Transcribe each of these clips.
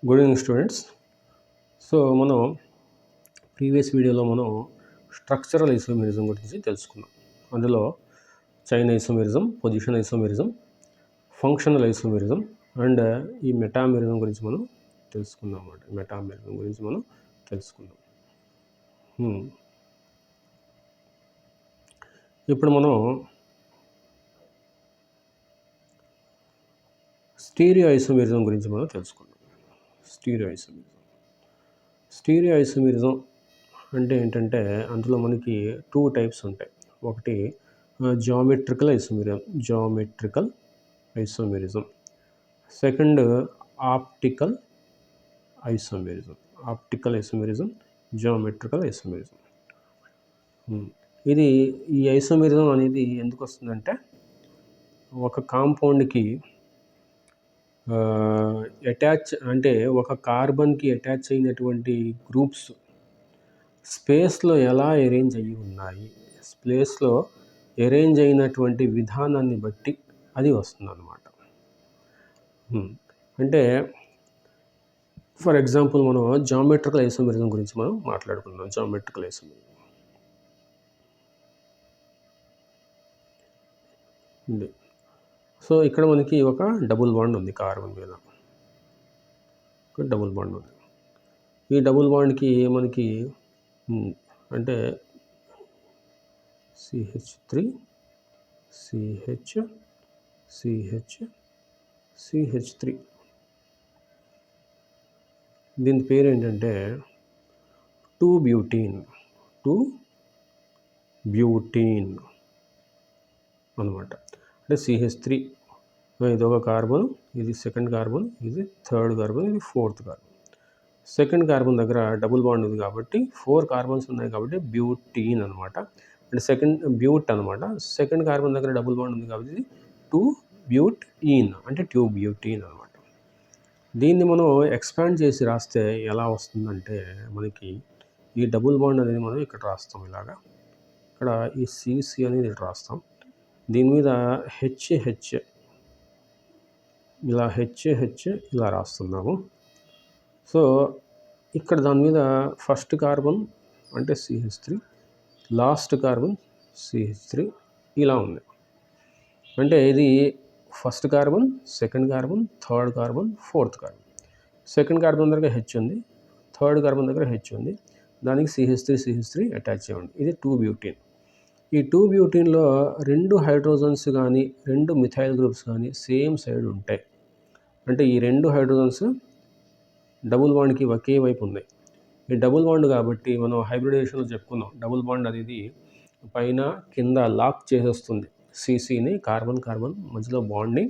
Good evening students. So మనం previous వీడియోలో మనం స్ట్రక్చరల్ ఐసోమెరిజం గురించి తెలుసుకున్నాం. అందులో chain isomerism, position isomerism, functional isomerism and ఈ మెటామెరిజం గురించి మనం తెలుసుకుందాం అన్నమాట. మెటామెరిజం గురించి మనం తెలుసుకుందాం. ఇప్పుడు మనం స్టీరియో ఐసోమెరిజం గురించి మనం తెలుసుకుందాం. స్టీరియో ఐసోమెరిజం అంటే ఏంటంటే అందులో మనకి 2 టైప్స్ ఉంటాయి. ఒకటి geometrical isomerism, second optical isomerism, geometrical isomerism. ఈ ఐసోమెరిజం అనేది ఎందుకు వస్తుందంటే ఒక కాంపౌండ్కి ఒక కార్బన్కి అటాచ్ అయినటువంటి గ్రూప్స్ స్పేస్లో ఎలా అరేంజ్ అయ్యి ఉన్నాయి, స్పేస్లో అరేంజ్ అయినటువంటి విధానాన్ని బట్టి అది వస్తుందన్నమాట. అంటే ఫర్ ఎగ్జాంపుల్ మనం జామెట్రికల్ ఐసోమెరిజం గురించి మనం మాట్లాడుకుందాం. జామెట్రికల్ ఐసోమెరిజం ఉంది. సో ఇక్కడ మనకి ఒక డబుల్ బాండ్ ఉంది కార్బన్ మీద, ఒక డబుల్ బాండ్ ఉంది. ఈ డబుల్ బాండ్కి మనకి అంటే CH3 CH3 దీని పేరు ఏంటంటే 2-బ్యూటీన్ అనమాట. అంటే CH3 ఇది ఒక కార్బన్, ఇది సెకండ్ కార్బన్, ఇది థర్డ్ కార్బన్, ఇది ఫోర్త్ కార్బన్. సెకండ్ కార్బన్ దగ్గర డబుల్ బాండ్ ఉంది కాబట్టి 4 కార్బన్స్ ఉన్నాయి కాబట్టి బ్యూటీన్ అనమాట. అంటే బ్యూట్ అనమాట. సెకండ్ కార్బన్ దగ్గర డబుల్ బాండ్ ఉంది కాబట్టి 2-బ్యూటీన్ అంటే 2-బ్యూటీన్ అనమాట. దీన్ని మనం ఎక్స్పాండ్ చేసి రాస్తే ఎలా వస్తుందంటే మనకి ఈ డబుల్ బాండ్ అనేది మనం ఇక్కడ రాస్తాం ఇలాగా. ఇక్కడ ఈ CC అనేది ఇక్కడ రాస్తాం. దీని మీద HH ఇలా రాస్తున్నాము. సో ఇక్కడ దాని మీద ఫస్ట్ కార్బన్ అంటే CH3, లాస్ట్ కార్బన్ CH3 ఇలా ఉంది. అంటే ఇది first carbon, second carbon, third carbon, fourth carbon. Second carbon దగ్గర H ఉంది, థర్డ్ కార్బన్ దగ్గర H ఉంది, దానికి CH3 అటాచ్ చేయండి. ఇది 2-బ్యూటీన్. ఈ 2-బ్యూటీన్లో 2 హైడ్రోజన్స్ కానీ 2 మిథైల్ గ్రూప్స్ కానీ సేమ్ సైడ్ ఉంటాయి. అంటే ఈ 2 హైడ్రోజన్స్ డబుల్ బాండ్కి ఒకే వైపు ఉన్నాయి. ఈ డబుల్ బాండ్ కాబట్టి మనం హైబ్రిడేషన్లో చెప్పుకున్నాం. డబుల్ బాండ్ అనేది పైన కింద లాక్ చేసేస్తుంది. CCని కార్బన్ మధ్యలో బాండ్ని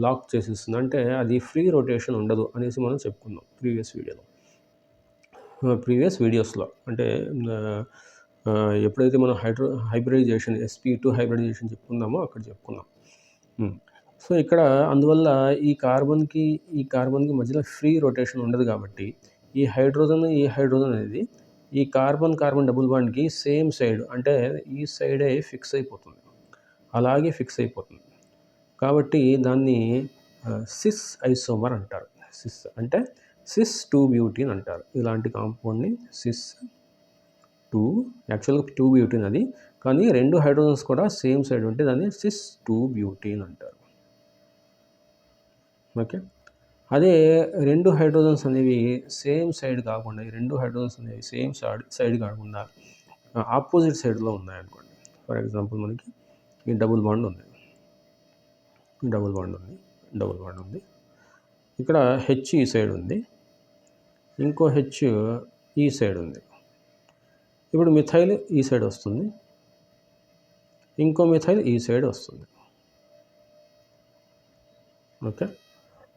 లాక్ చేసేస్తుంది. అంటే అది ఫ్రీ రొటేషన్ ఉండదు అనేసి మనం చెప్పుకున్నాం ప్రీవియస్ వీడియోస్లో. అంటే ఎప్పుడైతే మనం హైబ్రిడైజేషన్ sp2 హైబ్రిడైజేషన్ చెప్పుకున్నామో అక్కడ చెప్పుకున్నాం. సో ఇక్కడ అందువల్ల ఈ కార్బన్కి మధ్యలో ఫ్రీ రొటేషన్ ఉండదు కాబట్టి ఈ హైడ్రోజన్ అనేది ఈ కార్బన్ డబుల్ బాండ్కి సేమ్ సైడ్ అంటే ఈ సైడే ఫిక్స్ అయిపోతుంది, అలాగే ఫిక్స్ అయిపోతుంది. కాబట్టి దాన్ని సిస్ ఐసోమర్ అంటారు. సిస్ అంటే cis-2-బ్యూటీన్ అంటారు. ఇలాంటి కాంపౌండ్ని యాక్చువల్గా 2-బ్యూటీన్ అది, కానీ 2 హైడ్రోజన్స్ కూడా సేమ్ సైడ్ ఉంటే దాన్ని cis-2-బ్యూటీన్ అంటారు. ఓకే. అదే 2 హైడ్రోజన్స్ అనేవి సేమ్ సైడ్ కాకుండా, ఈ 2 హైడ్రోజన్స్ అనేవి సేమ్ సైడ్ కాకుండా ఆపోజిట్ సైడ్లో ఉన్నాయనుకోండి. ఫర్ ఎగ్జాంపుల్ మనకి ఈ డబుల్ బాండ్ ఉంది. ఇక్కడ H ఈ సైడ్ ఉంది, ఇంకో H ఈ సైడ్ ఉంది. ఇప్పుడు మిథైల్ ఈ సైడ్ వస్తుంది, ఇంకో మిథైల్ ఈ సైడ్ వస్తుంది. ఓకే.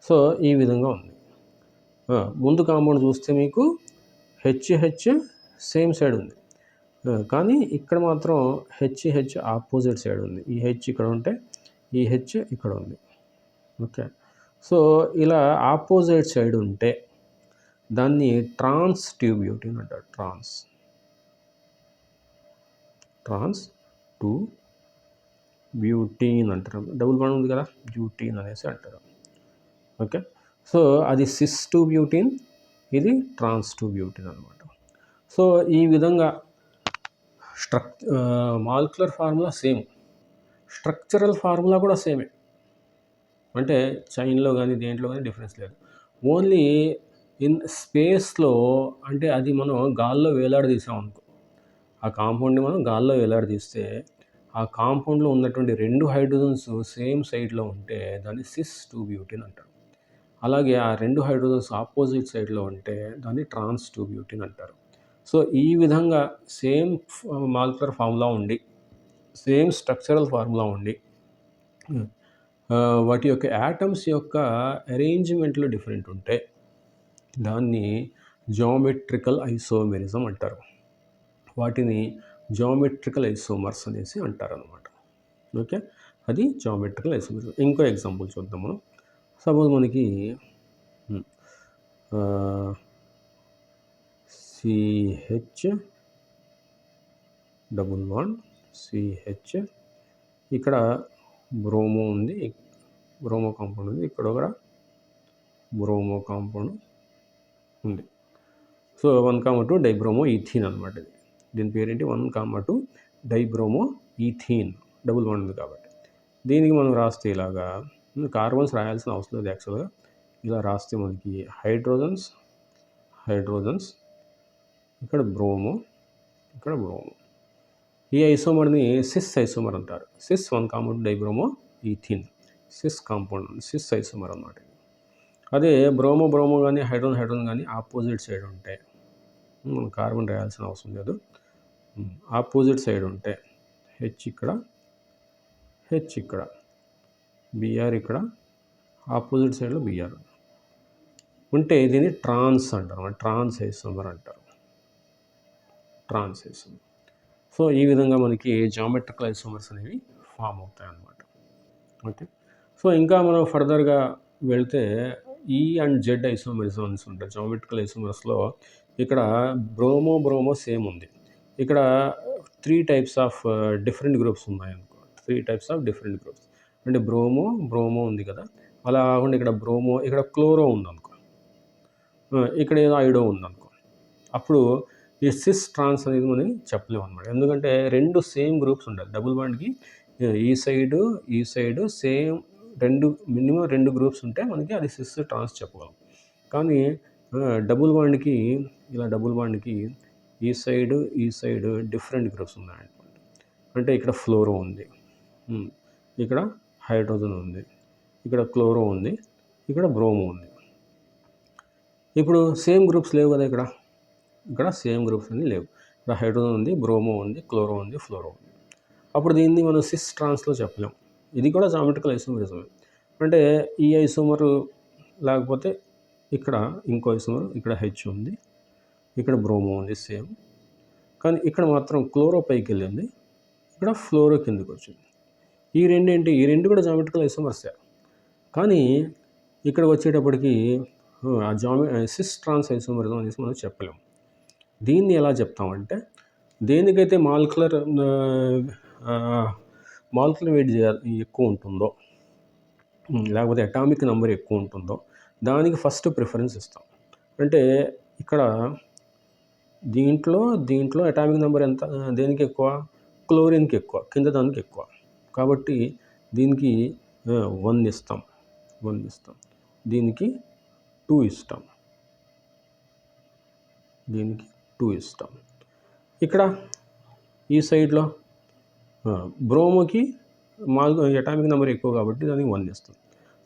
సో ఈ విధంగా ఉంది. ముందు కాంపౌండ్ చూస్తే మీకు HH సేమ్ సైడ్ ఉంది, కానీ ఇక్కడ మాత్రం HH ఆపోజిట్ సైడ్ ఉంది. ఈ H ఇక్కడ ఉంటే ఈ H ఇక్కడ ఉంది. ఓకే. సో ఇలా ఆపోజిట్ సైడ్ ఉంటే దాన్ని ట్రాన్స్ 2-బ్యూటీన్ అంటారు. ట్రాన్స్ 2-బ్యూటీన్ అంటారు. డబుల్ బాండ్ ఉంది కదా, బ్యూటీన్ అనేసి అంటారు. ఓకే. సో అది సిస్ 2 బ్యూటీన్, ఇది ట్రాన్స్ 2 బ్యూటీన్ అనమాట. సో ఈ విధంగా molecular formula same, structural formula కూడా సేమే. అంటే చైన్లో కానీ దేంట్లో కానీ డిఫరెన్స్ లేదు. ఓన్లీ ఇన్ స్పేస్లో అంటే అది మనం గాల్లో వేలాడదీసాం అనుకో, ఆ కాంపౌండ్ని మనం గాల్లో వేలాడదీస్తే ఆ కాంపౌండ్లో ఉన్నటువంటి 2 హైడ్రోజన్స్ సేమ్ సైడ్లో ఉంటే దాన్ని సిస్ 2 బ్యూటీన్ అంటారు. అలాగే ఆ 2 హైడ్రోజన్స్ ఆపోజిట్ సైడ్లో ఉంటే దాన్ని ట్రాన్స్ 2 బ్యూటీన్ అంటారు. సో ఈ విధంగా సేమ్ మాలిక్యులర్ ఫార్ములా ఉండి, సేమ్ స్ట్రక్చరల్ ఫార్ములా ఉండి, వాటి యొక్క యాటమ్స్ యొక్క అరేంజ్మెంట్లో డిఫరెంట్ ఉంటే దాన్ని జియోమెట్రికల్ ఐసోమెరిజం అంటారు. వాటిని జియోమెట్రికల్ ఐసోమర్స్ అనేసి అంటారు అనమాట. ఓకే, అది జియోమెట్రికల్ ఐసోమర్స్. ఇంకో ఎగ్జాంపుల్ చూద్దాం మనం. సపోజ్ మనకి CH డబుల్ బాండ్ CH, ఇక్కడ బ్రోమో ఉంది, బ్రోమో కాంపౌండ్ ఉంది, ఇక్కడ ఒక బ్రోమో కాంపౌండ్ ఉంది. సో 1,2 డైబ్రోమో ఈథీన్ అనమాట. ఇది దీని పేరేంటి 1,2 డైబ్రోమో ఈథీన్, డబుల్ బాండ్ ఉంది కాబట్టి. దీనికి మనం రాస్తే ఇలాగా, కార్బన్స్ రాయాల్సిన అవసరం లేదు యాక్చువల్గా. ఇలా రాస్తే మనకి హైడ్రోజన్స్ ఇక్కడ బ్రోమో, ఇక్కడ బ్రోమో. ఈ ఐసోమర్ని సిస్ ఐసోమర్ అంటారు. Cis 1,2 dibromo ethene, cis compound, cis isomer అన్నమాట. అదే బ్రోమో కానీ హైడ్రోజన్ కానీ ఆపోజిట్ సైడ్ ఉంటే, మనం కార్బన్ రాయాల్సిన అవసరం లేదు, ఆపోజిట్ సైడ్ ఉంటే హెచ్ ఇక్కడ, బిఆర్ ఇక్కడ, ఆపోజిట్ సైడ్లో బిఆర్ ఉంటే దీన్ని ట్రాన్స్ అంటారు, ట్రాన్స్ ఐసోమర్ అంటారు, ట్రాన్స్ ఐసోమర్. సో ఈ విధంగా మనకి జియోమెట్రికల్ ఐసోమర్స్ అనేవి ఫామ్ అవుతాయి అన్నమాట. ఓకే, సో ఇంకా మనం ఫర్దర్గా వెళ్తే ఈ అండ్ జెడ్ ఐసోమరిజమ్స్ ఉంటాయి జియోమెట్రికల్ ఐసోమర్స్లో. ఇక్కడ బ్రోమో సేమ్ ఉంది, ఇక్కడ 3 టైప్స్ ఆఫ్ డిఫరెంట్ గ్రూప్స్ ఉన్నాయనుకో, 3 టైప్స్ ఆఫ్ డిఫరెంట్ గ్రూప్స్. అంటే బ్రోమో ఉంది కదా, అలా కాకుండా ఇక్కడ బ్రోమో, ఇక్కడ క్లోరో ఉందనుకో, ఇక్కడ ఏదో ఐడో ఉందనుకో, అప్పుడు ఈ సిస్ ట్రాన్స్ అనేది మనం చెప్పలేము అనమాట. ఎందుకంటే 2 సేమ్ గ్రూప్స్ ఉండాలి. డబుల్ బాండ్కి ఈ సైడు సేమ్ మినిమం 2 గ్రూప్స్ ఉంటే మనకి అది సిస్ ట్రాన్స్ చెప్పగలం. కానీ డబుల్ బాండ్కి ఈ సైడ్ డిఫరెంట్ గ్రూప్స్ ఉన్నాయనుకోండి. అంటే ఇక్కడ ఫ్లోరో ఉంది, ఇక్కడ హైడ్రోజన్ ఉంది, ఇక్కడ క్లోరో ఉంది, ఇక్కడ బ్రోమో ఉంది. ఇప్పుడు సేమ్ గ్రూప్స్ లేవు కదా, ఇక్కడ సేమ్ గ్రూప్స్ అన్నీ లేవు. ఇక్కడ హైడ్రోజన్ ఉంది, బ్రోమో ఉంది, క్లోరో ఉంది, ఫ్లోరో ఉంది. అప్పుడు దీన్ని మనం సిస్ ట్రాన్స్లో చెప్పలేం. ఇది కూడా జియోమెట్రికల్ ఐసోమరిజం. అంటే ఈ ఐసోమర్ లేకపోతే ఇక్కడ ఇంకో ఐసోమర్, ఇక్కడ హెచ్ ఉంది, ఇక్కడ బ్రోమో ఉంది సేమ్, కానీ ఇక్కడ మాత్రం క్లోరో పైకి వెళ్ళింది, ఇక్కడ ఫ్లోరో కిందకి వచ్చింది. ఈ రెండు కూడా జియోమెట్రికల్ ఐసోమర్సే. కానీ ఇక్కడ వచ్చేటప్పటికి సిస్ ట్రాన్స్ ఐసోమరిజం అనేసి మనం చెప్పలేము. దీన్ని ఎలా చెప్తామంటే, దేనికైతే మాలిక్యులర్ వెయిట్ ఎక్కువ ఉంటుందో, లేకపోతే అటామిక్ నెంబర్ ఎక్కువ ఉంటుందో దానికి ఫస్ట్ ప్రిఫరెన్స్ ఇస్తాం. అంటే ఇక్కడ దీంట్లో అటామిక్ నెంబర్ ఎంత, దేనికి ఎక్కువ, క్లోరిన్కి ఎక్కువ, కింద దానికి ఎక్కువ. కాబట్టి దీనికి 1 ఇస్తాం, దీనికి 2 ఇస్తాం, దీనికి 2 ఇస్తాం. ఇక్కడ ఈ సైడ్లో బ్రోమోకి అటామిక్ నెంబర్ ఎక్కువ కాబట్టి దానికి 1 ఇస్తాం,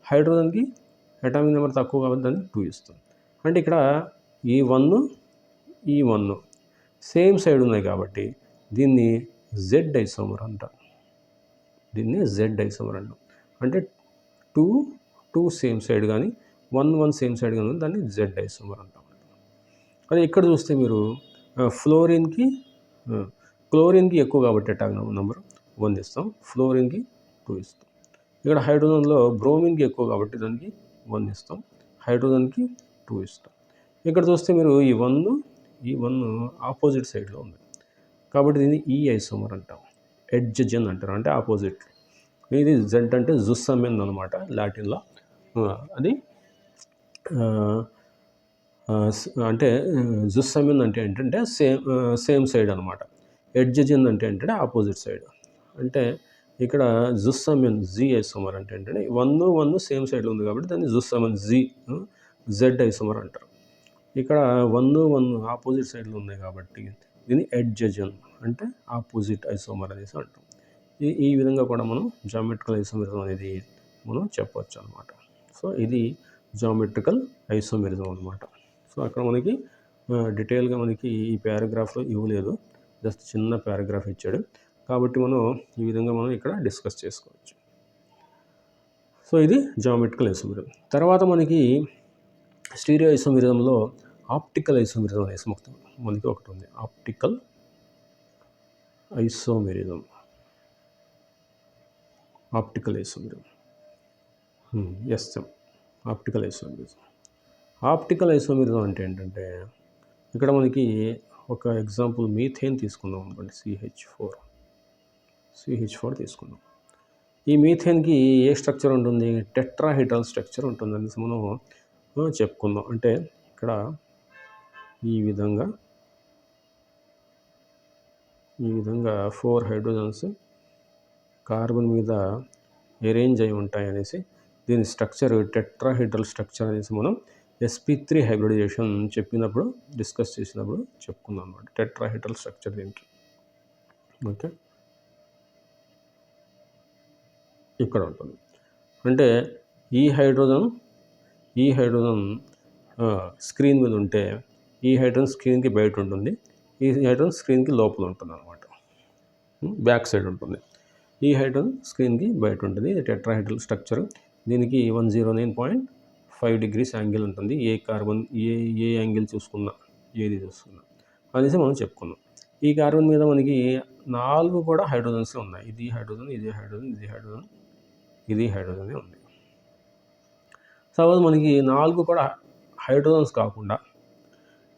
హైడ్రోజన్కి అటామిక్ నెంబర్ తక్కువ కాబట్టి దానికి 2 ఇస్తాం. అంటే ఇక్కడ ఈ 1 సేమ్ సైడ్ ఉన్నాయి కాబట్టి దీన్ని జెడ్ ఐసోమర్ అంటాం. అంటే 2 సేమ్ సైడ్ కానీ 1 సేమ్ సైడ్ కానీ దాన్ని జెడ్ ఐసోమర్ అంటాం. అదే ఇక్కడ చూస్తే మీరు క్లోరిన్కి ఎక్కువ కాబట్టి అటామిక్ నెంబర్ 1 ఇస్తాం, ఫ్లోరిన్కి 2 ఇస్తాం. ఇక్కడ హైడ్రోజన్లో బ్రోమిన్కి ఎక్కువ కాబట్టి దానికి 1 ఇస్తాం, హైడ్రోజన్కి 2 ఇస్తాం. ఇక్కడ చూస్తే మీరు ఈ 1 ఆపోజిట్ సైడ్లో ఉంది కాబట్టి దీన్ని ఈ ఐసోమర్ అంటాం, ఎడ్జెన్ అంటారు, అంటే ఆపోజిట్. ఇది జెడ్ అంటే జుస్సమెన్ అనమాట లాటిన్లో, అది అంటే జుస్సమిన్ అంటే ఏంటంటే సేమ్ సైడ్ అనమాట. ఎడ్జజిన్ అంటే ఏంటంటే ఆపోజిట్ సైడ్. అంటే ఇక్కడ జుస్సమిన్ జీ ఐసోమర్ అంటే ఏంటంటే 1 సేమ్ సైడ్లో ఉంది కాబట్టి దాన్ని జుస్సమిన్ జెడ్ ఐసోమర్ అంటారు. ఇక్కడ 1 ఆపోజిట్ సైడ్లో ఉన్నాయి కాబట్టి దీన్ని ఎడ్జజిన్ అంటే ఆపోజిట్ ఐసోమర్ అనేసి అంటాం. ఈ విధంగా కూడా మనం జామెట్రికల్ ఐసోమెరిజం అనేది మనం చెప్పవచ్చు అనమాట. సో ఇది జామెట్రికల్ ఐసోమెరిజం అనమాట. సో అక్కడ మనకి డీటెయిల్గా మనకి ఈ పారాగ్రాఫ్లో ఇవ్వలేదు, జస్ట్ చిన్న పారాగ్రాఫ్ ఇచ్చాడు కాబట్టి మనం ఈ విధంగా మనం ఇక్కడ డిస్కస్ చేసుకోవచ్చు. సో ఇది జామెట్రికల్ ఐసోమెరిజం. తర్వాత మనకి స్టీరియో ఐసోమెరిజంలో ఆప్టికల్ ఐసోమెరిజం అనేసి మనకి ఒకటి ఉంది. Optical isomerism. Optical isomerism optical isomerism. Optical isomerism అంటే ఏంటంటే ఇక్కడ మనకి ఒక ఎగ్జాంపుల్ మీథేన్ తీసుకుందాం అనుకోండి. CH4 తీసుకుందాం. ఈ మీథేన్కి ఏ స్ట్రక్చర్ ఉంటుంది? టెట్రాహెడ్రల్ స్ట్రక్చర్ ఉంటుంది అనేసి మనం చెప్పుకుందాం. అంటే ఇక్కడ ఈ విధంగా 4 హైడ్రోజన్స్ కార్బన్ మీద అరేంజ్ అయి ఉంటాయి అనేసి దీని స్ట్రక్చర్ టెట్రాహెడ్రల్ స్ట్రక్చర్ అనేసి మనం sp3 హైబ్రిడైజేషన్ చెప్పినప్పుడు డిస్కస్ చేసినప్పుడు చెప్పుకుందాం అన్నమాట. టెట్రాహెడ్రల్ స్ట్రక్చర్ దీనికి. ఓకే, ఇక్కడ ఉంటుంది. అంటే ఈ హైడ్రోజన్ స్క్రీన్ మీద ఉంటే ఈ హైడ్రోజన్ స్క్రీన్కి బయట ఉంటుంది, ఈ హైడ్రోజన్ స్క్రీన్కి లోపల ఉంటుంది అనమాట, బ్యాక్ సైడ్ ఉంటుంది. ఈ హైడ్రోజన్ స్క్రీన్కి బయట ఉంటుంది. ఇది టెట్రాహెడ్రల్ స్ట్రక్చర్. దీనికి 109.5 degrees యాంగిల్ ఉంటుంది. ఏ యాంగిల్ చూసుకున్నా, ఏది చూసుకున్నా అనేసి మనం చెప్పుకున్నాం. ఈ కార్బన్ మీద మనకి 4 కూడా హైడ్రోజన్స్ ఉన్నాయి. ఇది హైడ్రోజన్, ఇది హైడ్రోజన్, ఇది హైడ్రోజన్, ఇది హైడ్రోజన్ ఉంది. సపోజ్ మనకి 4 కూడా హైడ్రోజన్స్ కాకుండా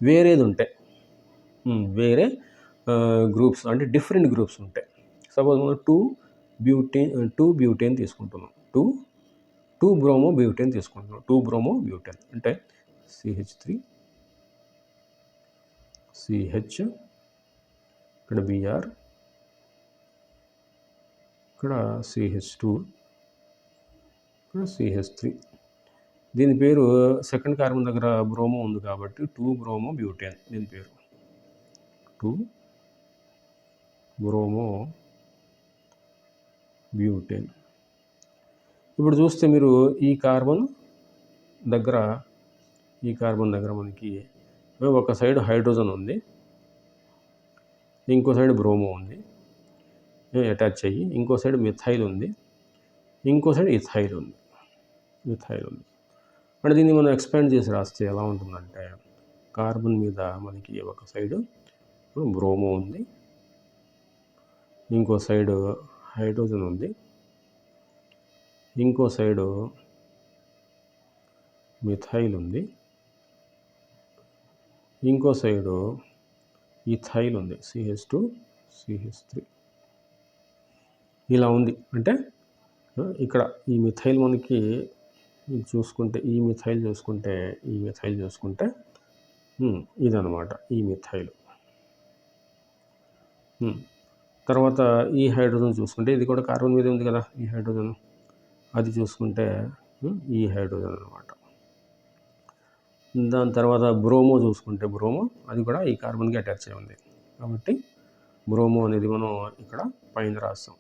వేరేది ఉంటాయి, వేరే గ్రూప్స్ అంటే డిఫరెంట్ గ్రూప్స్ ఉంటాయి. సపోజ్ మనం 2 బ్యూటేన్ తీసుకుంటున్నాం, 2 బ్రోమో బ్యూటేన్ తీసుకుంటున్నాం. 2 బ్రోమో బ్యూటేన్ అంటే CH3 CH, ఇక్కడ Br, ఇక్కడ CH2, ఇక్కడ CH3. దీని పేరు సెకండ్ కార్బన్ దగ్గర బ్రోమో ఉంది కాబట్టి 2 బ్రోమో బ్యూటేన్ దీని పేరు. 2 బ్రోమో బ్యూటేన్. ఇప్పుడు చూస్తే మీరు ఈ కార్బన్ దగ్గర మనకి ఒక సైడ్ హైడ్రోజన్ ఉంది, ఇంకో సైడ్ బ్రోమో ఉంది అటాచ్ అయ్యి, ఇంకో సైడ్ మిథైల్ ఉంది, ఇంకో సైడ్ ఇథైల్ ఉంది. అంటే దీన్ని మనం ఎక్స్పాండ్ చేసి రాస్తే ఎలా ఉంటుందంటే కార్బన్ మీద మనకి ఒక సైడ్ బ్రోమో ఉంది, ఇంకో సైడ్ హైడ్రోజన్ ఉంది, ఇంకో సైడు మిథైల్ ఉంది, ఇంకో సైడు ఇథైల్ ఉంది, CH2 CH3 ఇలా ఉంది. అంటే ఇక్కడ ఈ మిథైల్ మనకి చూసుకుంటే ఇదనమాట ఈ మిథైల్. తర్వాత ఈ హైడ్రోజన్ చూసుకుంటే ఇది కూడా కార్బన్ మీద ఉంది కదా, ఈ హైడ్రోజన్ అది చూసుకుంటే ఈ హైడ్రోజన్ అనమాట. దాని తర్వాత బ్రోమో చూసుకుంటే అది కూడా ఈ కార్బన్కి అటాచ్ అయి ఉంది కాబట్టి బ్రోమో అనేది మనం ఇక్కడ పైన రాస్తాం.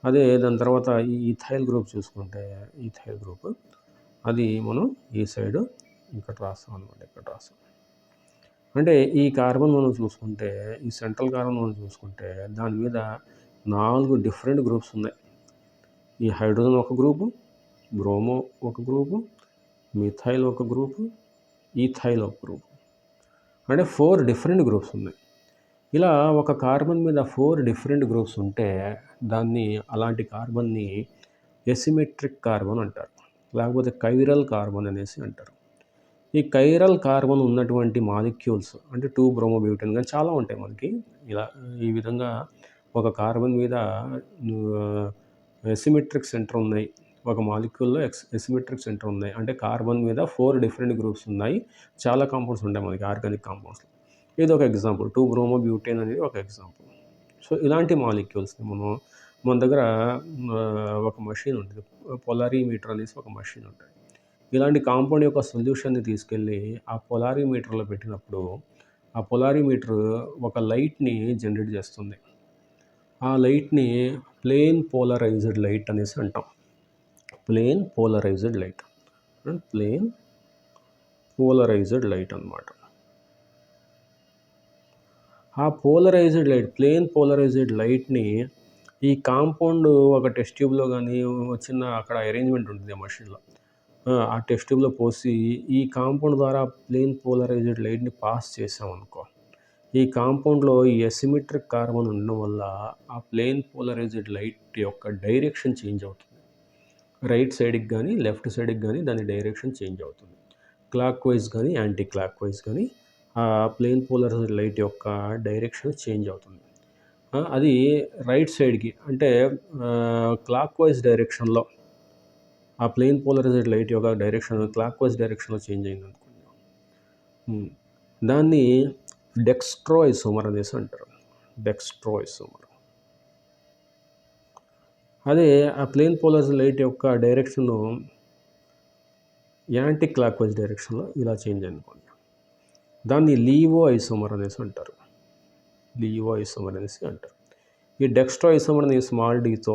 అదే దాని తర్వాత ఈ ఇథైల్ గ్రూప్ చూసుకుంటే అది మనం ఈ సైడ్ ఇక్కడ రాస్తాం అనమాట, ఇక్కడ రాస్తాం. అంటే ఈ కార్బన్ మనం చూసుకుంటే, ఈ సెంట్రల్ కార్బన్ మనం చూసుకుంటే దాని మీద 4 డిఫరెంట్ గ్రూప్స్ ఉన్నాయి. ఈ హైడ్రోజన్ ఒక గ్రూపు, బ్రోమో ఒక గ్రూపు, మిథైల్ ఒక గ్రూపు, ఈథైల్ ఒక గ్రూపు. అంటే 4 డిఫరెంట్ గ్రూప్స్ ఉన్నాయి. ఇలా ఒక కార్బన్ మీద 4 డిఫరెంట్ గ్రూప్స్ ఉంటే అలాంటి కార్బన్ని ఎసిమెట్రిక్ కార్బన్ అంటారు, లేకపోతే కైరల్ కార్బన్ అనేసి అంటారు. ఈ కైరల్ కార్బన్ ఉన్నటువంటి మాలిక్యూల్స్ అంటే 2 బ్రోమోబ్యూటేన్ కానీ చాలా ఉంటాయి మనకి. ఈ విధంగా ఒక కార్బన్ మీద ఎసిమెట్రిక్ సెంటర్ ఉన్నాయి, ఒక మాలిక్యూల్‌లో ఎసిమెట్రిక్ సెంటర్ ఉన్నాయి. అంటే కార్బన్ మీద 4 డిఫరెంట్ గ్రూప్స్ ఉన్నాయి. చాలా కాంపౌండ్స్ ఉంటాయి మనకి ఆర్గానిక్ కాంపౌండ్స్‌లో. ఇదొక ఎగ్జాంపుల్. 2 బ్రోమోబ్యూటేన్ అనేది ఒక ఎగ్జాంపుల్. సో, ఇలాంటి మాలిక్యూల్స్‌ని మన దగ్గర ఒక మెషిన్ ఉంటుంది. పొలారిమీటర్ అనేసి ఒక మెషిన్ ఉంటుంది. ఇలాంటి కాంపౌండ్ యొక్క సొల్యూషన్‌ని తీసుకెళ్ళి ఆ పొలారిమీటర్‌లో పెట్టినప్పుడు, ఆ పొలారిమీటర్ ఒక లైట్‌ని జనరేట్ చేస్తుంది. ఆ లైట్‌ని ప్లేన్ పోలరైజ్డ్ లైట్ అనేసి అంటాం. Plane polarised light. Plane polarised light అన్నమాట. ఆ ప్లేన్ పోలరైజ్డ్ లైట్‌ని ఈ కాంపౌండ్ ఒక టెస్ట్ ట్యూబ్‌లో గానీ, చిన్న అక్కడ అరేంజ్‌మెంట్ ఉంటుంది ఆ మెషిన్‌లో. ఆ టెస్ట్ ట్యూబ్‌లో పోసి ఈ కాంపౌండ్ ద్వారా ప్లేన్ పోలరైజ్డ్ లైట్‌ని పాస్ చేసామనుకో, ఈ కాంపౌండ్‌లో ఈ అసిమెట్రిక్ కార్బన్ ఉండడం వల్ల ఆ ప్లేన్ పోలరైజ్డ్ లైట్ యొక్క డైరెక్షన్ చేంజ్ అవుతుంది. రైట్ సైడ్‌కి గానీ, లెఫ్ట్ సైడ్‌కి గానీ దాని డైరెక్షన్ చేంజ్ అవుతుంది. క్లాక్ వైజ్ కానీ, యాంటీ క్లాక్ వైజ్ కానీ ఆ ప్లేన్ పోలరైజ్డ్ లైట్ యొక్క డైరెక్షన్ చేంజ్ అవుతుంది. అది రైట్ సైడ్‌కి అంటే క్లాక్ వైజ్ డైరెక్షన్‌లో ఆ ప్లేన్ పోలరైజ్డ్ లైట్ యొక్క డైరెక్షన్ క్లాక్ వైజ్ డైరెక్షన్‌లో చేంజ్ అయిందనుకోండి. దాన్ని డెక్స్ట్రో ఐసోమర్ అనేసి అంటారు. Dextro isomer. అదే ఆ ప్లేన్ పోలరైజ్డ్ లైట్ యొక్క డైరెక్షను యాంటీ క్లాక్ వైజ్ డైరెక్షన్‌లో ఇలా చేంజ్ అయిందనుకోండి. దాన్ని లీవో ఐసోమర్ అనేసి అంటారు. లీవో ఐసోమర్ అనేసి అంటారు. ఈ డెక్స్ట్రో ఐసోమర్ అనేది స్మాల్ డీతో,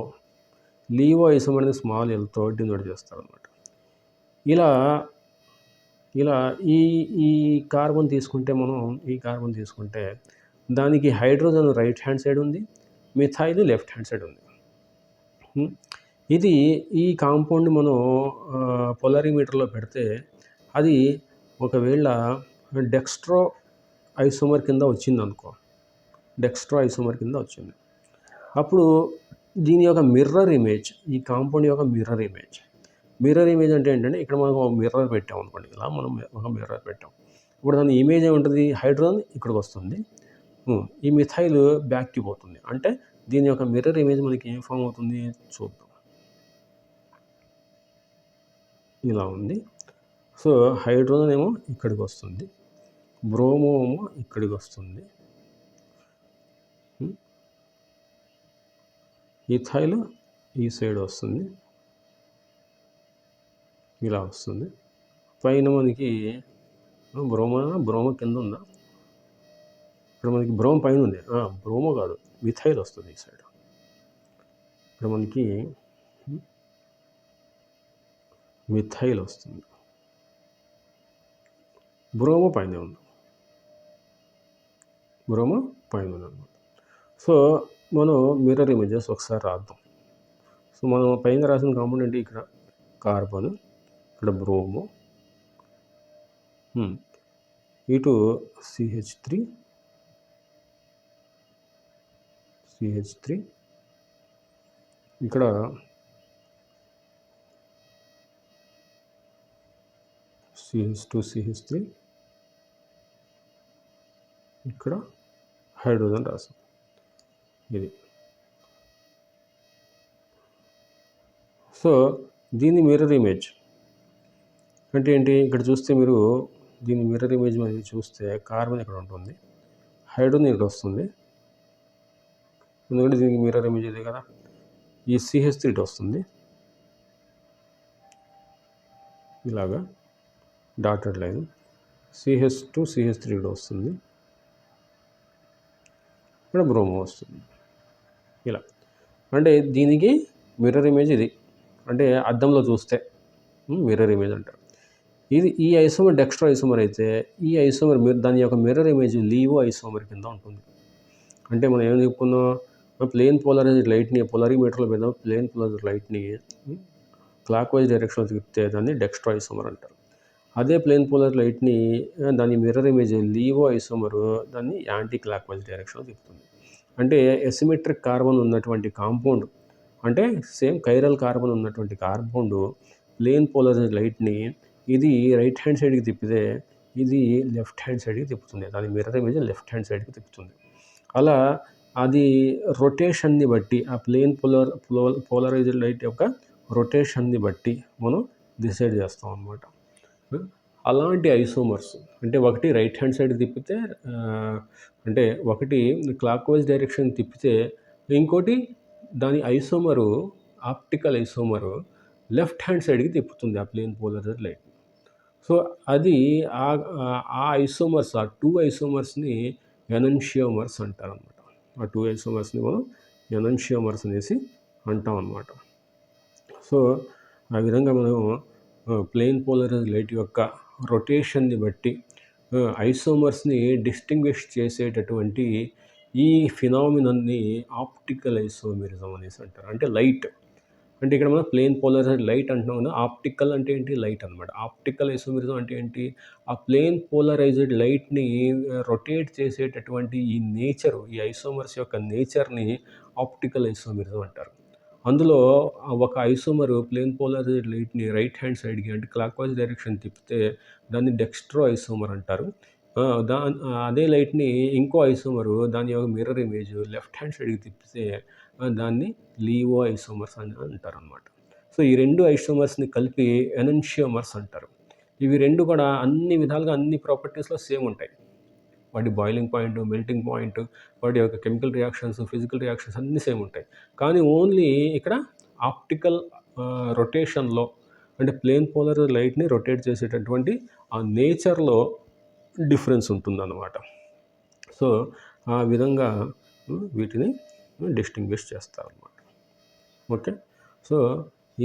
లీవో ఐసోమర్ అనేది స్మాల్ ఎల్తో డినోట్ చేస్తారనమాట. ఇలా ఈ ఈ కార్బన్ తీసుకుంటే దానికి హైడ్రోజన్ రైట్ హ్యాండ్ సైడ్ ఉంది, మిథైల్ లెఫ్ట్ హ్యాండ్ సైడ్ ఉంది. ఈ కాంపౌండ్ మనం పొలారిమీటర్లో పెడితే అది ఒకవేళ డెక్స్ట్రో ఐసోమర్ కింద వచ్చిందనుకో, అప్పుడు దీని యొక్క మిర్రర్ ఇమేజ్, ఈ కాంపౌండ్ యొక్క మిర్రర్ ఇమేజ్ అంటే ఏంటంటే, ఇక్కడ మనం ఒక మిర్రర్ పెట్టాం అనుకోండి, ఇలా మనం ఒక మిర్రర్ పెట్టాం. ఇప్పుడు దాని ఇమేజ్ ఏముంటుంది, హైడ్రోజన్ ఇక్కడికి వస్తుంది, ఈ మిథైల్ బ్యాక్కి పోతుంది. అంటే దీని యొక్క మిర్రర్ ఇమేజ్ మనకి ఏం ఫామ్ అవుతుంది చూద్దాం. ఇలా ఉంది. సో హైడ్రోజన్ ఏమో ఇక్కడికి వస్తుంది, బ్రోమో ఏమో ఇక్కడికి వస్తుంది, ఇథైల్ ఈ సైడ్ వస్తుంది, ఇలా వస్తుంది. పైన మనకి బ్రోమో కింద ఉందా, ఇక్కడ మనకి బ్రోమో పైన ఉంది, బ్రోమో కాదు మిథైల్ వస్తుంది ఈ సైడ్. ఇక్కడ మనకి మిథైల్ వస్తుంది, బ్రోమో పైన ఉంది అన్నమాట. సో మనం మిర్రర్ ఇమేజెస్ ఒకసారి రాద్దాం. సో మనం పైన రాసిన కాంపౌండ్ ఏంటి, ఇక్కడ కార్బన్, ఇక్కడ బ్రోమో, ఇటు CH3, ఇక్కడ CH2CH3, ఇక్కడ హైడ్రోజన్ రాసాం. ఇది సో దీని మిర్రర్ ఇమేజ్ అంటే ఏంటి, ఇక్కడ చూస్తే మీరు దీని మిర్రర్ ఇమేజ్ అనేది చూస్తే కార్బన్ ఇక్కడ ఉంటుంది, హైడ్రోజన్ ఇక్కడ వస్తుంది, ఎందుకంటే దీనికి మిర్రర్ ఇమేజ్ ఇదే కదా. ఈ CH3 ఇటు వస్తుంది, ఇలాగా డాటెడ్ లైన్, CH2CH3 ఇక్కడ వస్తుంది, ఇక్కడ బ్రోమో వస్తుంది, ఇలా. అంటే దీనికి మిర్రర్ ఇమేజ్ ఇది, అంటే అద్దంలో చూస్తే మిర్రర్ ఇమేజ్ అంటారు. ఈ ఐసోమర్ డెక్స్ట్రో ఐసోమర్ అయితే ఈ ఐసోమర్ దాని యొక్క మిర్రర్ ఇమేజ్ లీవో ఐసోమర్ కింద ఉంటుంది. అంటే మనం ఏం చెప్పుకున్నాం, ప్లేన్ పోలరైజ్డ్ లైట్ని పొలారిమీటర్లో మీద ప్లేన్ పోలరైజ్డ్ లైట్ని క్లాక్ వైజ్ డైరెక్షన్లో తిప్పితే దాన్ని డెక్స్ట్రో ఐసోమర్ అంటారు. అదే ప్లేన్ పోలరైజ్డ్ లైట్ని దాని మిర్రర్ ఇమేజ్ లీవో ఐసోమర్ దాన్ని యాంటీ క్లాక్ వైజ్ డైరెక్షన్లో తిప్పుతుంది. అంటే ఎసిమెట్రిక్ కార్బన్ ఉన్నటువంటి కాంపౌండ్, అంటే సేమ్ కైరల్ కార్బన్ ఉన్నటువంటి కాంపౌండ్ ప్లేన్ పోలరైజ్డ్ లైట్ని ఇది రైట్ హ్యాండ్ సైడ్కి తిప్పితే ఇది లెఫ్ట్ హ్యాండ్ సైడ్కి తిప్పుతుంది, దాని మిర్రర్ ఇమేజ్ లెఫ్ట్ హ్యాండ్ సైడ్కి తిప్పుతుంది. అలా అది రొటేషన్ని బట్టి ఆ ప్లేన్ పోలరైజ్డ్ లైట్ యొక్క రొటేషన్ని బట్టి మనం డిసైడ్ చేస్తాం అన్నమాట. అలాంటి ఐసోమర్స్ అంటే ఒకటి రైట్ హ్యాండ్ సైడ్ తిప్పితే అంటే ఒకటి క్లాక్ వైజ్ డైరెక్షన్ తిప్పితే ఇంకోటి దాని ఐసోమరు ఆప్టికల్ ఐసోమరు లెఫ్ట్ హ్యాండ్ సైడ్కి తిప్పుతుంది ఆ ప్లేన్ పోలరైజ్డ్ లైట్. సో అది ఆ ఐసోమర్స్ ఆ 2 ఐసోమర్స్ని ఎనన్షియోమర్స్ అంటారనమాట. ఆ 2 ఐసోమర్స్ని మనం ఎనన్షియోమర్స్ అనేసి అంటాం అన్నమాట. సో ఆ విధంగా మనం ప్లేన్ పోలరైజ్డ్ లైట్ యొక్క రొటేషన్ని బట్టి ఐసోమర్స్ని డిస్టింగ్విష్ చేసేటటువంటి ఈ ఫినామినన్ని ఆప్టికల్ ఐసోమెరిజం అనేసి అంటారు. అంటే లైట్ అంటే ఇక్కడ మనం ప్లేన్ పోలరైజ్డ్ లైట్ అంటున్నాం కదా. ఆప్టికల్ అంటే ఏంటి? లైట్ అనమాట. ఆప్టికల్ ఐసోమెరిజం అంటే ఏంటి? ఆ ప్లేన్ పోలరైజ్డ్ లైట్ని రొటేట్ చేసేటటువంటి ఈ నేచరు, ఈ ఐసోమర్స్ యొక్క నేచర్ని ఆప్టికల్ ఐసోమెరిజం అంటారు. అందులో ఒక ఐసోమరు ప్లేన్ పోలరైజ్డ్ లైట్ని రైట్ హ్యాండ్ సైడ్కి అంటే క్లాక్ వైజ్ డైరెక్షన్ తిప్పితే దాన్ని డెక్స్ట్రో ఐసోమర్ అంటారు. అదే లైట్ని ఇంకో ఐసోమరు దాని యొక్క మిర్రర్ ఇమేజ్ లెఫ్ట్ హ్యాండ్ సైడ్కి తిప్పితే దాన్ని లీవో ఐసోమర్స్ అని అంటారు అనమాట. సో ఈ 2 ఐసోమర్స్ని కలిపి ఎనన్షియోమర్స్ అంటారు. ఇవి 2 కూడా అన్ని విధాలుగా అన్ని ప్రాపర్టీస్లో సేమ్ ఉంటాయి. వాటి బాయిలింగ్ పాయింట్, మెల్టింగ్ పాయింట్, వాటి యొక్క కెమికల్ రియాక్షన్స్, ఫిజికల్ రియాక్షన్స్ అన్నీ సేమ్ ఉంటాయి. కానీ ఓన్లీ ఇక్కడ ఆప్టికల్ రొటేషన్లో అంటే ప్లేన్ పోలర్ లైట్ని రొటేట్ చేసేటటువంటి ఆ నేచర్లో డిఫరెన్స్ ఉంటుందన్నమాట. సో ఆ విధంగా వీటిని డిస్టింగ్విష్ చేస్తారన్నమాట. ఓకే. సో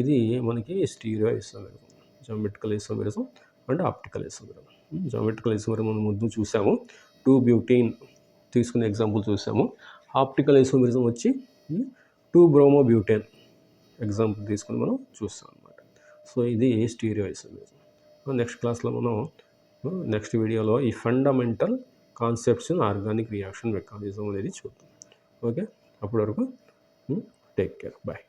ఇది మనకి stereo isomerism, geometrical isomerism and optical isomerism. Geometrical isomerism మనం ముందు చూసాము, 2-బ్యూటేన్ తీసుకునే ఎగ్జాంపుల్ చూసాము. ఆప్టికల్ ఐసోమెరిజం వచ్చి 2-బ్రోమోబ్యూటేన్ ఎగ్జాంపుల్ తీసుకుని మనం చూస్తాం అనమాట. సో ఇది స్టీరియో ఐసోమెరిజం. నెక్స్ట్ క్లాస్లో మనం నెక్స్ట్ వీడియోలో ఈ fundamental concepts in organic reaction mechanism అనేది చూద్దాం. ఓకే, అప్పటి వరకు టేక్ కేర్, బాయ్.